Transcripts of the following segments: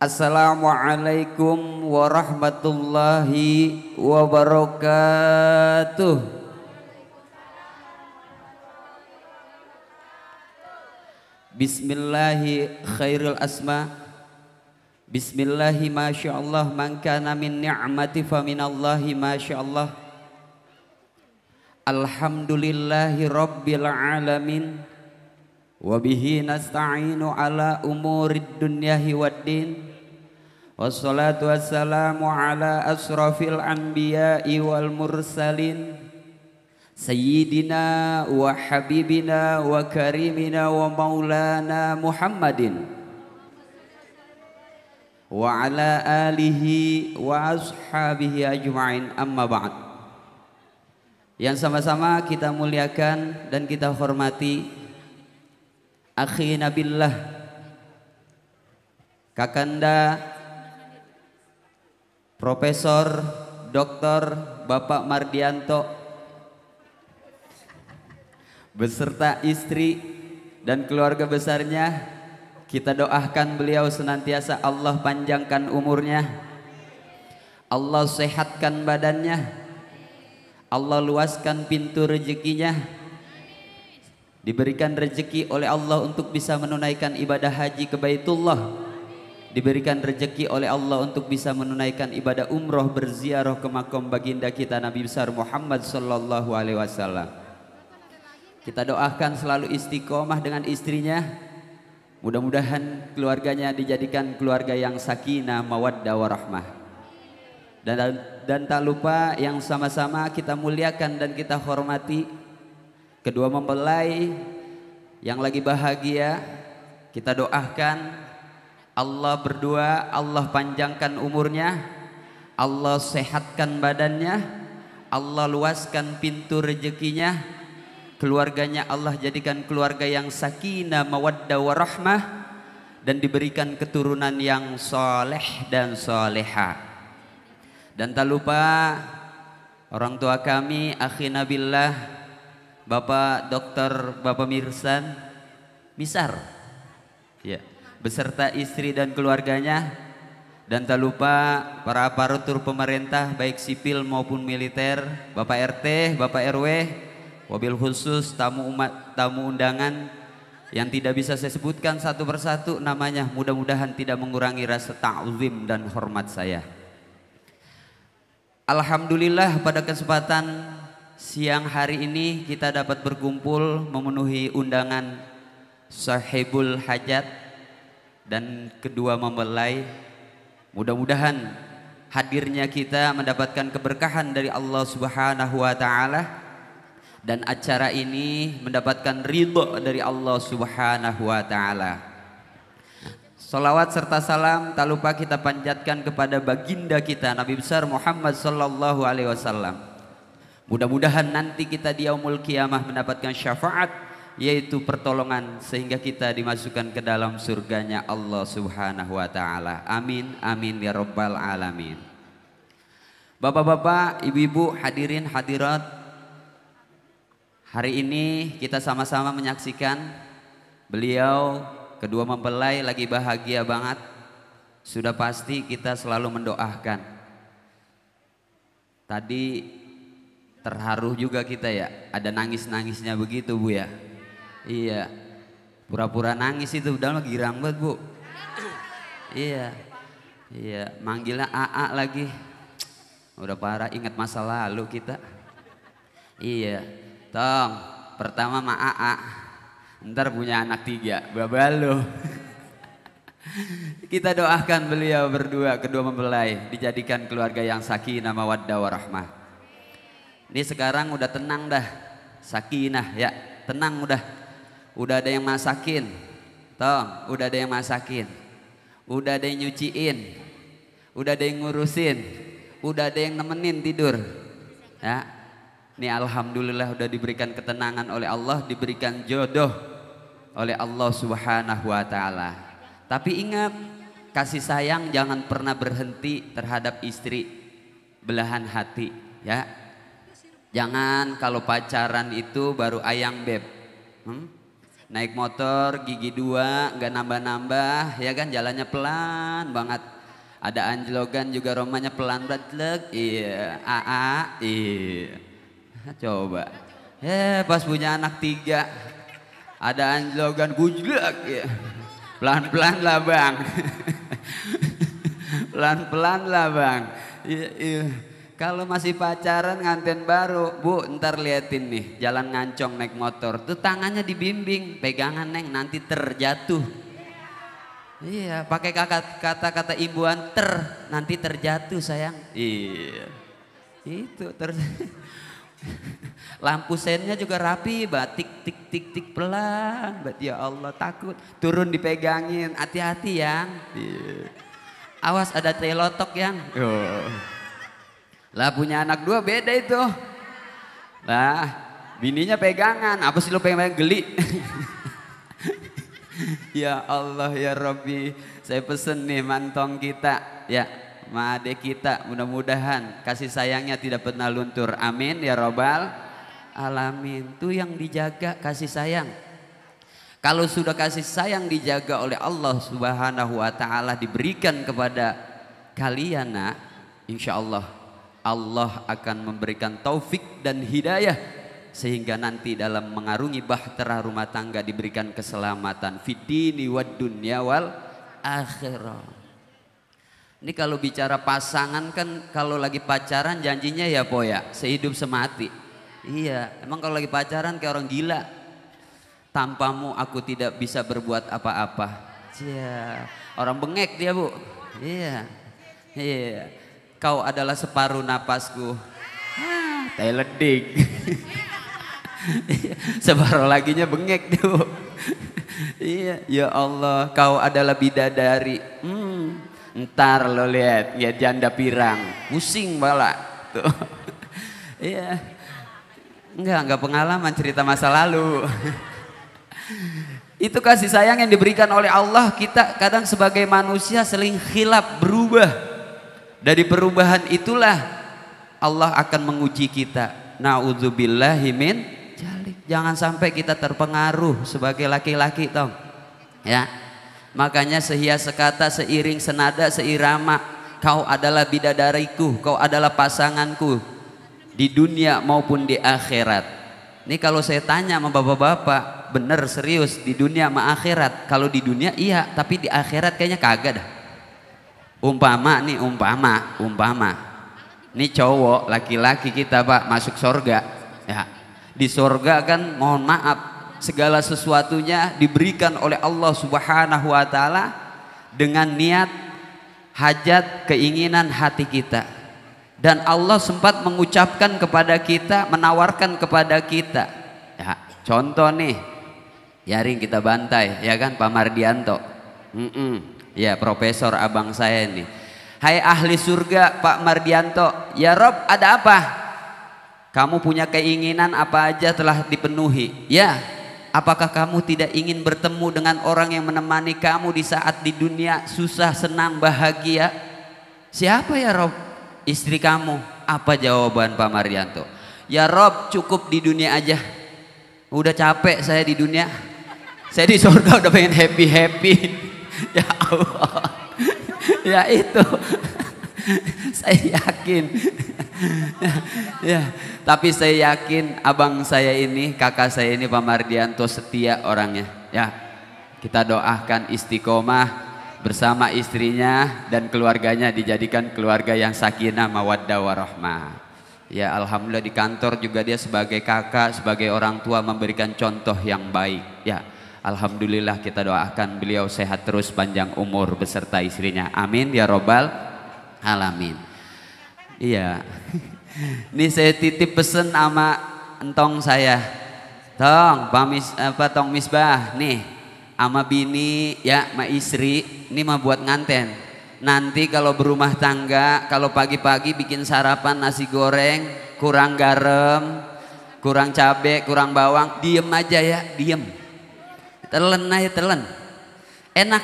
Assalamualaikum warahmatullahi wabarakatuh. Bismillahi khairul asma. Bismillahi masyaallah. Man kana min ni'mati fa minallahi masyaallah. Alhamdulillahi rabbil alamin. Wabihi nasta'inu ala umurid dunyahi waddin. Wassalatu wassalamu ala asrafil anbiya'i wal mursalin. Sayyidina wa habibina wa karimina wa maulana Muhammadin wa ala alihi wa ashabihi ajma'in, amma ba'd. Yang sama-sama kita muliakan dan kita hormati akhina billah, kakanda Profesor Dr. Bapak Mardianto beserta istri dan keluarga besarnya. Kita doakan beliau senantiasa Allah panjangkan umurnya, Allah sehatkan badannya, Allah luaskan pintu rezekinya, diberikan rezeki oleh Allah untuk bisa menunaikan ibadah haji ke Baitullah, diberikan rezeki oleh Allah untuk bisa menunaikan ibadah umroh berziarah ke makam baginda kita Nabi besar Muhammad sallallahu alaihi wasallam. Kita doakan selalu istiqomah dengan istrinya. Mudah-mudahan keluarganya dijadikan keluarga yang sakinah, mawaddah, warahmah. Dan tak lupa yang sama-sama kita muliakan dan kita hormati kedua mempelai yang lagi bahagia. Kita doakan Allah berdua, Allah panjangkan umurnya, Allah sehatkan badannya, Allah luaskan pintu rezekinya, keluarganya Allah jadikan keluarga yang sakinah, mawaddah, warahmah, dan diberikan keturunan yang soleh dan soleha. Dan tak lupa orang tua kami, akhina billah, Bapak Dr. Bapak Mirsan Misar, ya, beserta istri dan keluarganya. Dan tak lupa para aparatur pemerintah baik sipil maupun militer, Bapak RT, Bapak RW, wabil khusus tamu undangan yang tidak bisa saya sebutkan satu persatu namanya. Mudah-mudahan tidak mengurangi rasa ta'zim dan hormat saya. Alhamdulillah pada kesempatan siang hari ini kita dapat berkumpul memenuhi undangan sahibul hajat dan kedua mempelai. Mudah-mudahan hadirnya kita mendapatkan keberkahan dari Allah Subhanahu wa taala dan acara ini mendapatkan ridho dari Allah Subhanahu wa taala. Salawat serta salam tak lupa kita panjatkan kepada baginda kita Nabi besar Muhammad sallallahu alaihi wasallam. Mudah-mudahan nanti kita di yaumul qiyamah mendapatkan syafaat, yaitu pertolongan, sehingga kita dimasukkan ke dalam surganya Allah Subhanahu wa taala. Amin amin ya rabbal alamin. Bapak-bapak, ibu-ibu, hadirin hadirat, hari ini kita sama-sama menyaksikan beliau kedua mempelai lagi bahagia banget. Sudah pasti kita selalu mendoakan. Tadi terharu juga kita ya, ada nangis-nangisnya begitu Bu ya. Iya, pura-pura nangis itu, udah girang banget Bu. Iya, iya, manggilnya AA lagi. Udah parah, ingat masa lalu kita. Iya, tong, pertama sama AA, ntar punya anak 3, babalo. Kita doakan beliau berdua, kedua mempelai, dijadikan keluarga yang sakinah, mawaddah, warahmah. Ini sekarang udah tenang dah, sakinah ya, tenang udah. Udah ada yang masakin, tong, udah ada yang masakin, udah ada yang nyuciin, udah ada yang ngurusin, udah ada yang nemenin tidur. Ya, ini alhamdulillah udah diberikan ketenangan oleh Allah, diberikan jodoh oleh Allah Subhanahu wa taala. Tapi ingat, kasih sayang jangan pernah berhenti terhadap istri, belahan hati, ya. Jangan kalau pacaran itu baru ayang beb. naik motor gigi 2 nggak nambah-nambah ya kan, jalannya pelan banget. Ada anjlogan juga romanya pelan banget. Iya, AA, iya. Coba. Pas punya anak 3 ada anjlogan gujlak ya. Pelan-pelan lah bang. Pelan-pelan lah bang. Iya, iya. Kalau masih pacaran nganten baru, Bu, ntar liatin nih, jalan ngancong naik motor, tuh tangannya dibimbing, pegangan neng, nanti terjatuh. Iya, pakai kata-kata imbuhan nanti terjatuh sayang. Iya, itu lampu sennya juga rapi, batik tik tik tik pelan, ya Allah takut, turun dipegangin, hati-hati yang. Iya. Awas ada telotok yang. Oh. Lah punya anak 2 beda itu. Lah bininya pegangan, apa sih lo pengen geli? Ya Allah ya Rabbi, saya pesen nih mantong kita ya, made kita, mudah-mudahan kasih sayangnya tidak pernah luntur. Amin ya Rabbal alamin. Tuh yang dijaga kasih sayang. Kalau sudah kasih sayang dijaga oleh Allah Subhanahu wa taala diberikan kepada kalian, nah, insya Allah Allah akan memberikan taufik dan hidayah sehingga nanti dalam mengarungi bahtera rumah tangga diberikan keselamatan fid-dini wad dunya wal akhirah. Ini kalau bicara pasangan kan, kalau lagi pacaran janjinya ya po ya sehidup semati. Iya, emang kalau lagi pacaran kayak orang gila. Tanpamu aku tidak bisa berbuat apa-apa. Iya, orang bengek dia Bu. Iya, iya. Kau adalah separuh napasku. Teledik. Separuh laginya bengek tuh. Iya, ya Allah, kau adalah bidadari. Ntar lo lihat, ya janda pirang, pusing bala. Tuh. Iya, enggak pengalaman, cerita masa lalu. Itu kasih sayang yang diberikan oleh Allah. Kita kadang sebagai manusia seling khilaf, berubah. Dari perubahan itulah Allah akan menguji kita. Na'udzubillahi min dzalik. Jangan sampai kita terpengaruh sebagai laki-laki tong. Ya. Makanya sehias sekata, seiring senada, seirama. Kau adalah bidadariku, kau adalah pasanganku di dunia maupun di akhirat. Ini kalau saya tanya sama bapak-bapak, bener serius di dunia sama akhirat. Kalau di dunia iya, tapi di akhirat kayaknya kagak dah. Umpama ini cowok laki-laki kita Pak masuk surga ya, di surga kan mohon maaf segala sesuatunya diberikan oleh Allah Subhanahu wa taala dengan niat hajat keinginan hati kita, dan Allah sempat mengucapkan kepada kita, menawarkan kepada kita ya, contoh nih Yaring kita bantai ya kan Pak Mardianto. Ya profesor abang saya ini. Hai ahli surga Pak Mardianto, ya Rob ada apa? Kamu punya keinginan apa aja telah dipenuhi. Ya, apakah kamu tidak ingin bertemu dengan orang yang menemani kamu di saat di dunia susah, senang, bahagia? Siapa ya Rob? Istri kamu. Apa jawaban Pak Mardianto? Ya Rob cukup di dunia aja. Udah capek saya di dunia. Saya di surga udah pengen happy-happy. Ya Allah, ya itu saya yakin ya, tapi saya yakin abang saya ini, kakak saya ini Pak Mardianto setia orangnya ya. Kita doakan istiqomah bersama istrinya dan keluarganya, dijadikan keluarga yang sakinah mawaddah warahmah ya. Alhamdulillah di kantor juga dia sebagai kakak, sebagai orang tua memberikan contoh yang baik ya. Alhamdulillah, kita doakan beliau sehat terus, panjang umur beserta istrinya. Amin ya Robbal alamin. Iya. Ini saya titip pesen sama entong saya. Tong, Tong Misbah nih sama bini ya, sama istri ini mah buat nganten. Nanti kalau berumah tangga, kalau pagi-pagi bikin sarapan nasi goreng kurang garam, kurang cabai, kurang bawang, diem aja ya, diem. Telan aja, telan. Enak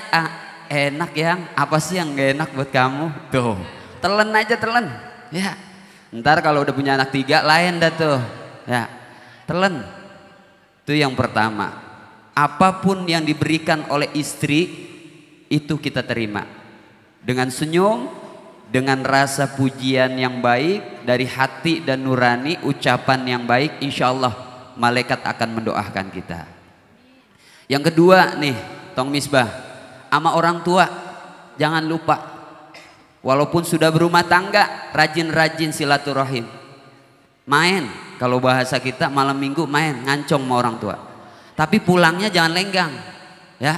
enak yang apa sih yang gak enak buat kamu? Tuh, telan aja, telan. Ya. Ntar kalau udah punya anak 3 lain dah tuh. Ya. Telan. Itu yang pertama. apapun yang diberikan oleh istri itu kita terima dengan senyum, dengan rasa pujian yang baik dari hati dan nurani, ucapan yang baik, insya Allah malaikat akan mendoakan kita. Yang kedua nih, tong misbah, sama orang tua jangan lupa, walaupun sudah berumah tangga, rajin-rajin silaturahim. Main, kalau bahasa kita malam minggu main ngancong sama orang tua, tapi pulangnya jangan lenggang ya,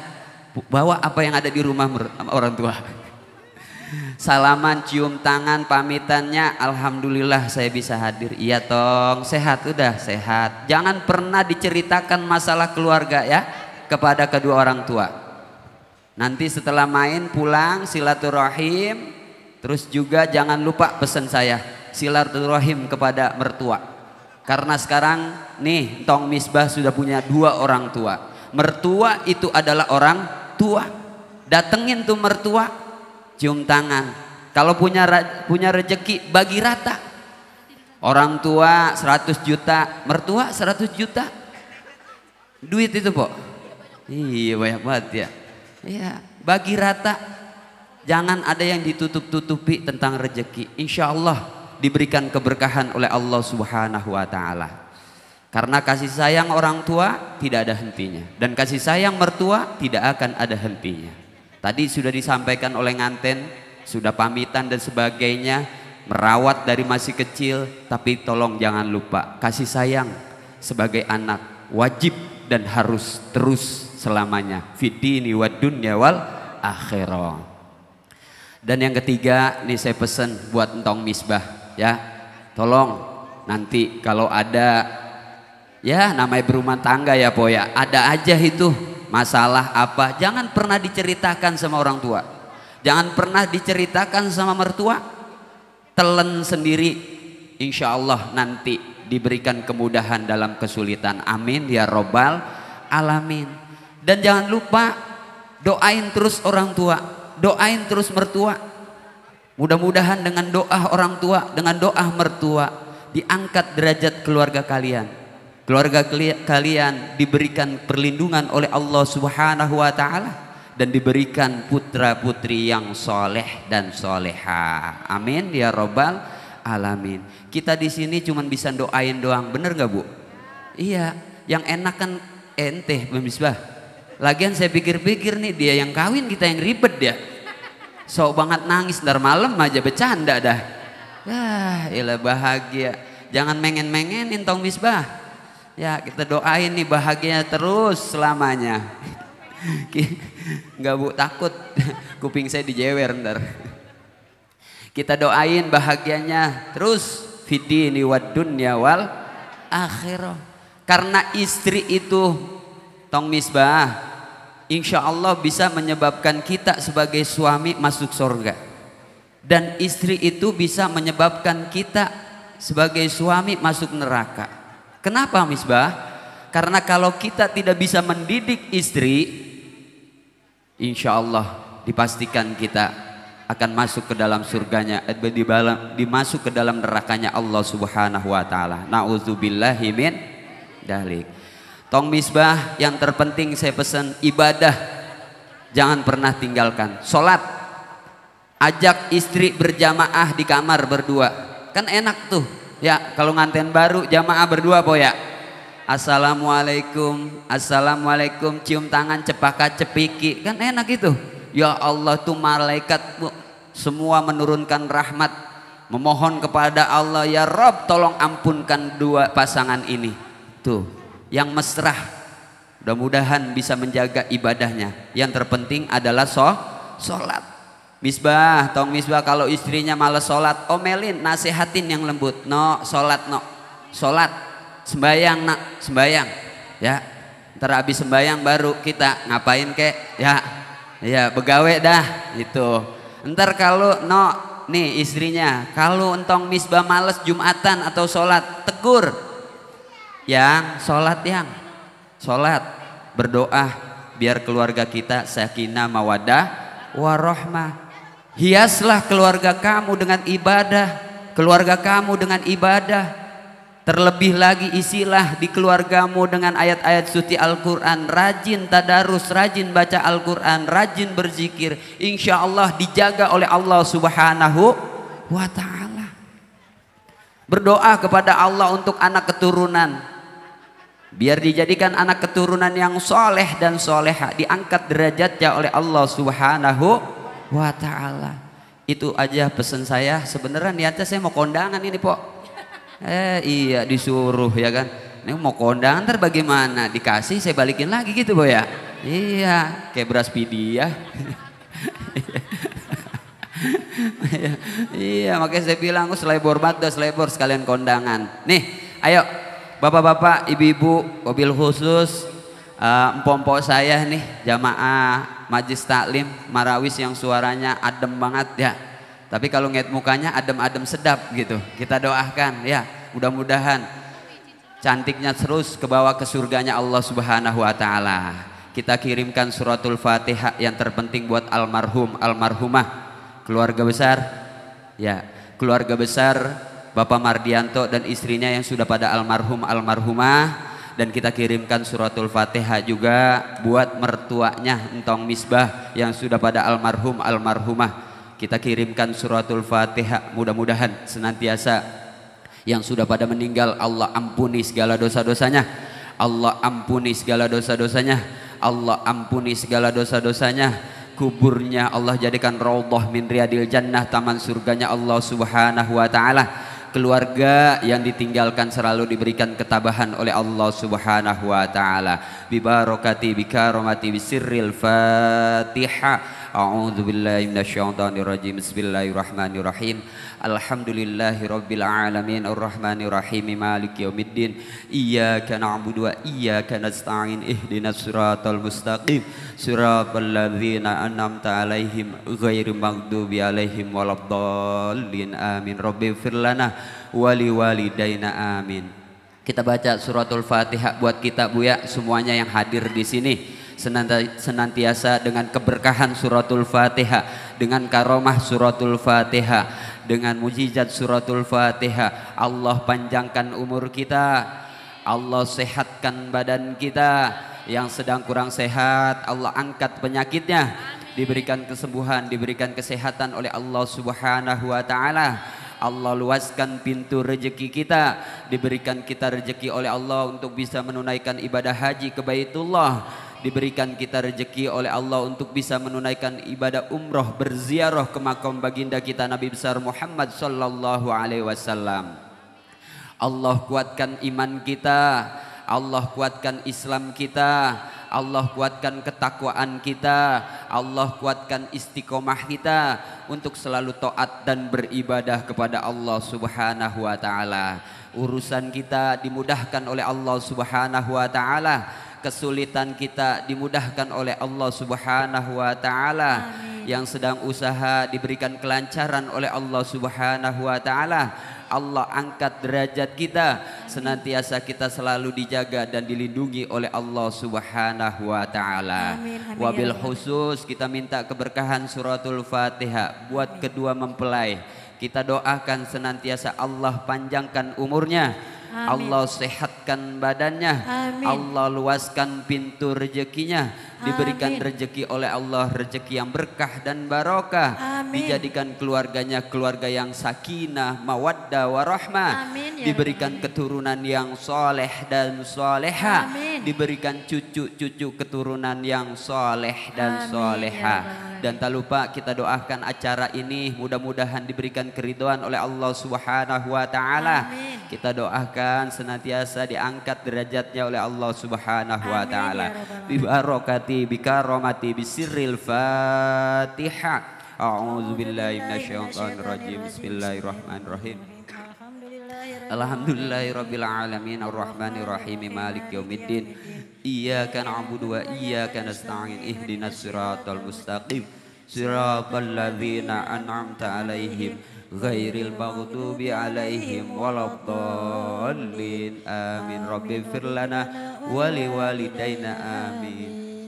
bawa apa yang ada di rumah orang tua. Salaman, cium tangan, pamitannya, alhamdulillah saya bisa hadir, iya tong, sehat, udah sehat. Jangan pernah diceritakan masalah keluarga ya kepada kedua orang tua. Nanti setelah main pulang silaturahim, terus juga jangan lupa pesan saya, silaturahim kepada mertua. Karena sekarang nih tong misbah sudah punya 2 orang tua. Mertua itu adalah orang tua. Datengin tuh mertua, cium tangan. Kalau punya rezeki bagi rata. Orang tua 100 juta, mertua 100 juta. Duit itu, Pok. Iya, banyak banget ya. Iya, bagi rata. Jangan ada yang ditutup-tutupi tentang rezeki. Insya Allah diberikan keberkahan oleh Allah Subhanahu wa taala. Karena kasih sayang orang tua tidak ada hentinya, dan kasih sayang mertua tidak akan ada hentinya. Tadi sudah disampaikan oleh nganten, sudah pamitan dan sebagainya, merawat dari masih kecil, tapi tolong jangan lupa kasih sayang sebagai anak wajib dan harus terus selamanya, fid-dini wad dunya wal akhirah. Dan yang ketiga nih saya pesan buat entong misbah ya, tolong nanti kalau ada ya namanya berumah tangga ya po ya, ada aja itu masalah apa, jangan pernah diceritakan sama orang tua, jangan pernah diceritakan sama mertua, telan sendiri, insya Allah nanti diberikan kemudahan dalam kesulitan, amin ya robbal alamin. Dan jangan lupa doain terus orang tua, doain terus mertua, mudah-mudahan dengan doa orang tua, dengan doa mertua diangkat derajat keluarga kalian. Keluarga kalian diberikan perlindungan oleh Allah Subhanahu wa taala dan diberikan putra putri yang soleh dan soleha. Amin ya robbal alamin. Kita di sini cuma bisa doain doang, bener gak Bu? Iya, yang enak kan ente misbah. Lagian saya pikir-pikir nih, dia yang kawin kita yang ribet dia. Sok banget nangis ntar malam aja bercanda dah. Ilah bahagia. Jangan mengen-mengenin tong misbah. Ya kita doain nih bahagia terus selamanya. Enggak Bu, takut kuping saya dijewer ntar. Kita doain bahagianya terus fid-dini wad dunya wal akhirah. Karena istri itu tong misbah, insya Allah bisa menyebabkan kita sebagai suami masuk surga, dan istri itu bisa menyebabkan kita sebagai suami masuk neraka. Kenapa misbah? Karena kalau kita tidak bisa mendidik istri, insya Allah dipastikan kita akan masuk ke dalam surganya, dimasuk ke dalam nerakanya Allah Subhanahu wa taala. Nauzubillahi min dalik. Tong misbah, yang terpenting saya pesan ibadah jangan pernah tinggalkan. Sholat, ajak istri berjamaah di kamar berdua, kan enak tuh ya. Kalau nganten baru jamaah berdua po ya, assalamualaikum, assalamualaikum, cium tangan cepaka cepiki, kan enak itu. Ya Allah tuh malaikat semua menurunkan rahmat, memohon kepada Allah, ya Rob tolong ampunkan dua pasangan ini tuh yang mesra. Mudah-mudahan bisa menjaga ibadahnya. Yang terpenting adalah sholat. Misbah, tong misbah, kalau istrinya malas sholat, omelin, nasihatin yang lembut. No, sholat, no, sholat, sembayang, nak, sembayang, ya. Ntar habis sembayang baru kita ngapain kek, ya, begawe dah, itu. Ntar kalau no, nih istrinya, kalau entong misbah males Jumatan atau sholat, tegur, yang sholat, berdoa biar keluarga kita sakinah mawaddah warahmah. Hiaslah keluarga kamu dengan ibadah, keluarga kamu dengan ibadah. Terlebih lagi isilah di keluargamu dengan ayat-ayat suci Al-Quran. Rajin tadarus, rajin baca Al-Quran, rajin berzikir. Insya Allah dijaga oleh Allah Subhanahu wa ta'ala. Berdoa kepada Allah untuk anak keturunan, biar dijadikan anak keturunan yang soleh dan soleha, diangkat derajatnya oleh Allah Subhanahu wa ta'ala. Itu aja pesan saya. Sebenarnya niatnya saya mau kondangan ini, Pok. Iya disuruh ya kan. Ini mau kondangan ntar bagaimana? Dikasih saya balikin lagi gitu, Boy ya. Iya, kayak beras pidi ya. Iya, makanya saya bilang selebor banget, selebor sekalian kondangan. Nih, ayo bapak-bapak, ibu-ibu, mobil khusus, empok-empok saya nih, jamaah Majlis Taklim Marawis yang suaranya adem banget ya. Tapi kalau ngeliat mukanya adem-adem sedap gitu. Kita doakan ya, mudah-mudahan cantiknya terus ke bawah ke surganya Allah Subhanahu wa ta'ala. Kita kirimkan suratul Fatihah yang terpenting buat almarhum, almarhumah, keluarga besar ya, keluarga besar Bapak Mardianto dan istrinya yang sudah pada almarhum, almarhumah. Dan kita kirimkan suratul Fatihah juga buat mertuanya Entong Misbah yang sudah pada almarhum, almarhumah. Kita kirimkan suratul Fatihah, mudah-mudahan senantiasa yang sudah pada meninggal Allah ampuni segala dosa-dosanya. Allah ampuni segala dosa-dosanya. Allah ampuni segala dosa-dosanya. Kuburnya Allah jadikan raudhah min riyadil jannah, taman surganya Allah Subhanahu wa ta'ala. Keluarga yang ditinggalkan selalu diberikan ketabahan oleh Allah Subhanahu wa ta'ala. Bibarakati bikaromati bisirril Fatihah. A'udzu billahi minasyaitonir rajim. Bismillahirrahmanirrahim. Alhamdulillahi rabbil alamin arrahmanir rahim maliki yaumiddin. Iyyaka na'budu wa iyyaka nasta'in. Ihdinas siratal mustaqim. Siratal ladzina an'amta 'alaihim ghairil maghdubi 'alaihim waladdallin. Amin. Rabbighfir lana wa liwalidayna. Amin. Kita baca suratul Fatihah buat kita Buya semuanya yang hadir di sini. Senantiasa dengan keberkahan suratul Fatihah, dengan karomah suratul Fatihah, dengan mujizat suratul Fatihah, Allah panjangkan umur kita, Allah sehatkan badan kita. Yang sedang kurang sehat Allah angkat penyakitnya, diberikan kesembuhan, diberikan kesehatan oleh Allah Subhanahu wa ta'ala. Allah luaskan pintu rezeki kita, diberikan kita rezeki oleh Allah untuk bisa menunaikan ibadah haji ke Baitullah. Diberikan kita rezeki oleh Allah untuk bisa menunaikan ibadah umroh, berziarah ke makam baginda kita Nabi besar Muhammad sallallahu alaihi wasallam. Allah kuatkan iman kita, Allah kuatkan Islam kita, Allah kuatkan ketakwaan kita, Allah kuatkan istiqomah kita untuk selalu taat dan beribadah kepada Allah Subhanahu wa ta'ala. Urusan kita dimudahkan oleh Allah Subhanahu wa ta'ala. Kesulitan kita dimudahkan oleh Allah Subhanahu wa ta'ala. Yang sedang usaha diberikan kelancaran oleh Allah Subhanahu wa ta'ala. Allah angkat derajat kita, senantiasa kita selalu dijaga dan dilindungi oleh Allah Subhanahu wa ta'ala. Wabil khusus kita minta keberkahan suratul Fatihah buat kedua mempelai. Kita doakan senantiasa Allah panjangkan umurnya, Allah sehatkan badannya, Allah luaskan pintu rezekinya, diberikan rezeki oleh Allah, rezeki yang berkah dan barokah, dijadikan keluarganya keluarga yang sakinah, mawaddah, warahmah, diberikan keturunan yang soleh dan soleha, diberikan cucu-cucu keturunan yang soleh dan soleha. Dan tak lupa kita doakan acara ini mudah-mudahan diberikan keridhaan oleh Allah Subhanahu wa ta'ala. Kita doakan senantiasa diangkat derajatnya oleh Allah Subhanahu wa ta'ala. Bibarakati bikaromati bisirril Fatihah. A'udzu billahi minasyaitonir rajim. Bismillahirrahmanirrahim. Alhamdulillahirabbil alamin arrahmanir rahim maliki yaumiddin. Iyyaka na'budu wa iyyaka nasta'in. Ihdinas siratal mustaqim. Siratal ladzina an'amta 'alaihim ghairil maghdubi 'alaihim waladdallin. Amin. Rabbighfir lana wa liwalidayna. Amin.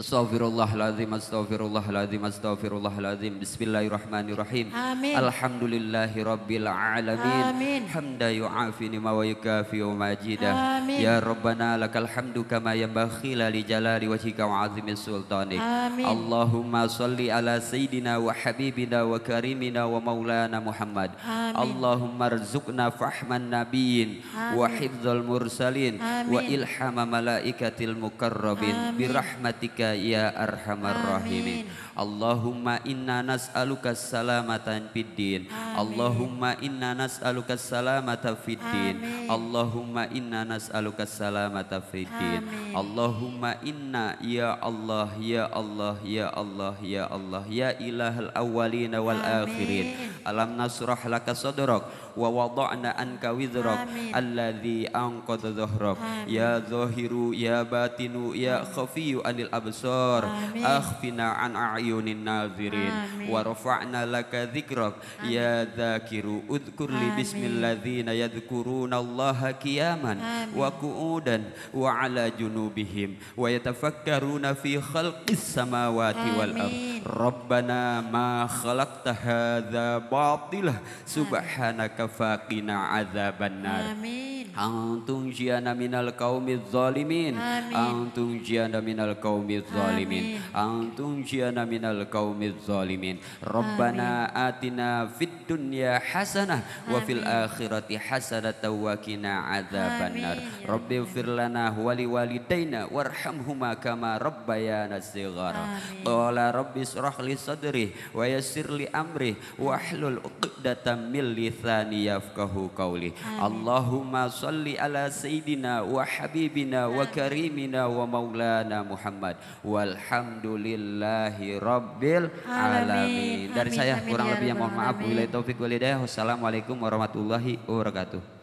Astaghfirullahaladzim, astaghfirullahaladzim, astaghfirullahaladzim. Bismillahirrahmanirrahim. Amin. Alhamdulillahi rabbil alamin. Amin. Hamda yu'afini ma wa yukafi'u majidah. Amin. Ya Rabbana lakal hamdu kama yanbaghi li jalali wajhika wa 'azimi sultanik. Amin. Allahumma salli ala sayyidina wa habibina wa karimina wa maulana Muhammad. Amin. Allahumma rzuqna fahman nabiyyin wa hifdzal mursalin wa ilhama malaikatil mukarrabin bi rahmatika ya arhamar rahimin. Allahumma inna nas'aluka salamatan fid din. Allahumma inna nas'aluka salamata fid din. Allahumma inna nas'aluka salamata fid din. Allahumma inna ya Allah ya Allah ya Allah ya Allah ya ilahal awwalin wal akhirin. Alam nasrah laka sadrak wa wada'na anka wizrak alladhi anqadha dhahrak. Ya zahiru ya batinu ya khafiyu anil absar akhfina an a'yunin nazirin wa rafa'na laka dhikrak. Ya dhakiru udhkur li bismilladzina yadhkuruna allaha qiyaman wa qu'udan wa ala junubihim wa yatafakkaruna fi khalqis samawati wal ard. Rabbana ma khalaqta hadza batilah subhanaka faqina adzabannar. Antum jiyana minal qaumiz zalimin. Antum jiyana minal qaumiz zalimin. Antum jiyana minal qaumiz zalimin. Rabbana atina fid dunya hasanah wa fil akhirati hasanatan wa qina adzabannar. Rabbi ighfir lana wa liwalidayna warhamhuma kama rabbayana shighara. Qala rabbi ishrah li sadri wa yassir li amri wahlul 'uqdatam min lisani yafqahu qawli. Allahumma salli ala sayyidina wa habibina wa karimina wa maulana Muhammad walhamdulillahi rabbil alamin. Dari saya kurang lebihnya mohon maaf. Wabillahi taufik wal hidayah. Wassalamualaikum warahmatullahi wabarakatuh.